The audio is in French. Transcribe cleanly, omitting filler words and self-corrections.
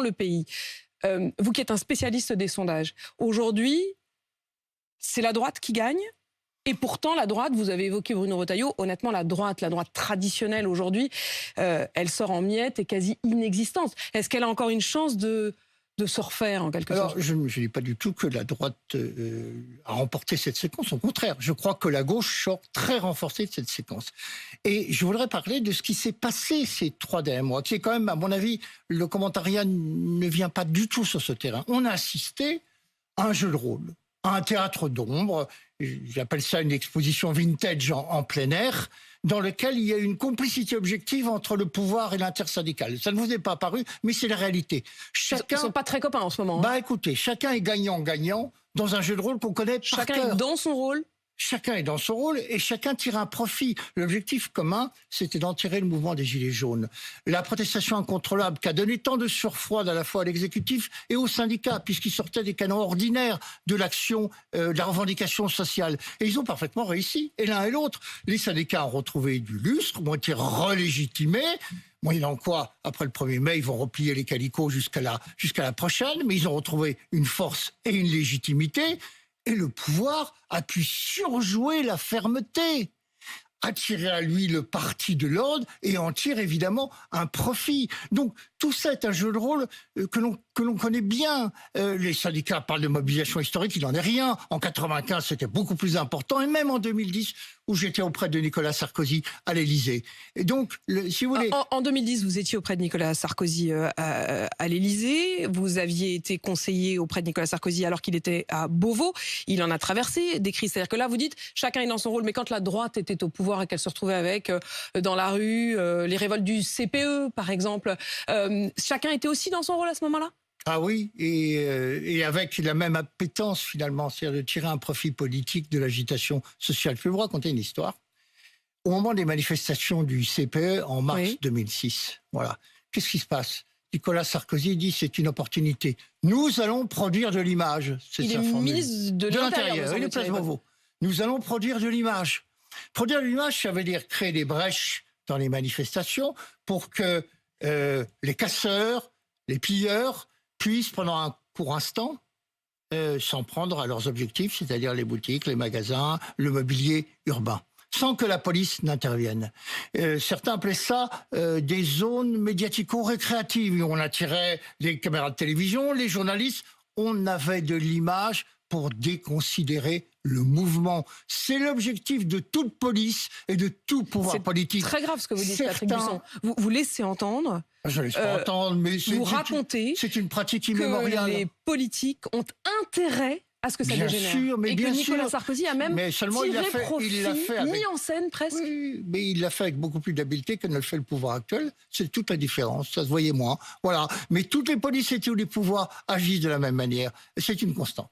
le pays. Vous qui êtes un spécialiste des sondages, aujourd'hui, c'est la droite qui gagne. Et pourtant, la droite, vous avez évoqué Bruno Retailleau, honnêtement, la droite traditionnelle aujourd'hui, elle sort en miettes et quasi inexistante. Est-ce qu'elle a encore une chance de se refaire en quelque sorte? Je ne dis pas du tout que la droite a remporté cette séquence. Au contraire, je crois que la gauche sort très renforcée de cette séquence. Et je voudrais parler de ce qui s'est passé ces 3 derniers mois, qui est quand même, à mon avis, le commentariat ne vient pas du tout sur ce terrain. On a assisté à un jeu de rôle, à un théâtre d'ombre. J'appelle ça une exposition vintage en plein air, dans lequel il y a une complicité objective entre le pouvoir et l'intersyndical. Ça ne vous est pas apparu, mais c'est la réalité. Ils sont pas très copains en ce moment. Bah écoutez, chacun est gagnant-gagnant dans un jeu de rôle qu'on connaît par cœur. Chacun est dans son rôle. Chacun est dans son rôle et chacun tire un profit. L'objectif commun, c'était d'en tirer le mouvement des Gilets jaunes. La protestation incontrôlable qui a donné tant de surfroid à la fois à l'exécutif et aux syndicats, puisqu'ils sortaient des canons ordinaires de l'action, de la revendication sociale. Et ils ont parfaitement réussi, et l'un et l'autre. Les syndicats ont retrouvé du lustre, ont été relégitimés. Moyennant quoi, après le 1er mai, ils vont replier les calicots jusqu'à la prochaine, mais ils ont retrouvé une force et une légitimité. Et le pouvoir a pu surjouer la fermeté, attirer à lui le parti de l'ordre et en tire évidemment un profit. Donc tout ça est un jeu de rôle que l'on connaît bien. Les syndicats parlent de mobilisation historique, il n'en est rien. En 95, c'était beaucoup plus important, et même en 2010, où j'étais auprès de Nicolas Sarkozy à l'Élysée. Et donc, si vous voulez... En 2010, vous étiez auprès de Nicolas Sarkozy à l'Élysée. Vous aviez été conseiller auprès de Nicolas Sarkozy alors qu'il était à Beauvau. Il en a traversé des crises. C'est-à-dire que là, vous dites, chacun est dans son rôle. Mais quand la droite était au pouvoir et qu'elle se retrouvait avec, dans la rue, les révoltes du CPE, par exemple, chacun était aussi dans son rôle à ce moment-là? Ah oui, et avec la même appétence finalement, c'est-à-dire de tirer un profit politique de l'agitation sociale. Je vais vous raconter une histoire. Au moment des manifestations du CPE en mars 2006, voilà, qu'est-ce qui se passe? Nicolas Sarkozy dit c'est une opportunité. Nous allons produire de l'image. Il est ministre de l'Intérieur. Il est place Beauvau. Nous allons produire de l'image. Produire de l'image, ça veut dire créer des brèches dans les manifestations pour que les casseurs, les pilleurs puissent pendant un court instant s'en prendre à leurs objectifs, c'est-à-dire les boutiques, les magasins, le mobilier urbain, sans que la police n'intervienne. Certains appelaient ça des zones médiatico-récréatives. On attirait les caméras de télévision, les journalistes. On avait de l'image pour déconsidérer le mouvement. C'est l'objectif de toute police et de tout pouvoir politique. C'est très grave ce que vous dites, Patrick Buisson. Vous laissez entendre... Je ne laisse pas entendre, mais vous racontez c'est une pratique immémoriale. Que les politiques ont intérêt à ce que ça dégénère. Sûr, mais et bien que Nicolas sûr. Sarkozy a même tiré profit, mis en scène presque. Oui, mais il l'a fait avec beaucoup plus d'habileté que ne le fait le pouvoir actuel. C'est toute la différence, ça se voyait moins. Voilà. Mais toutes les polices et tous les pouvoirs agissent de la même manière. C'est une constante.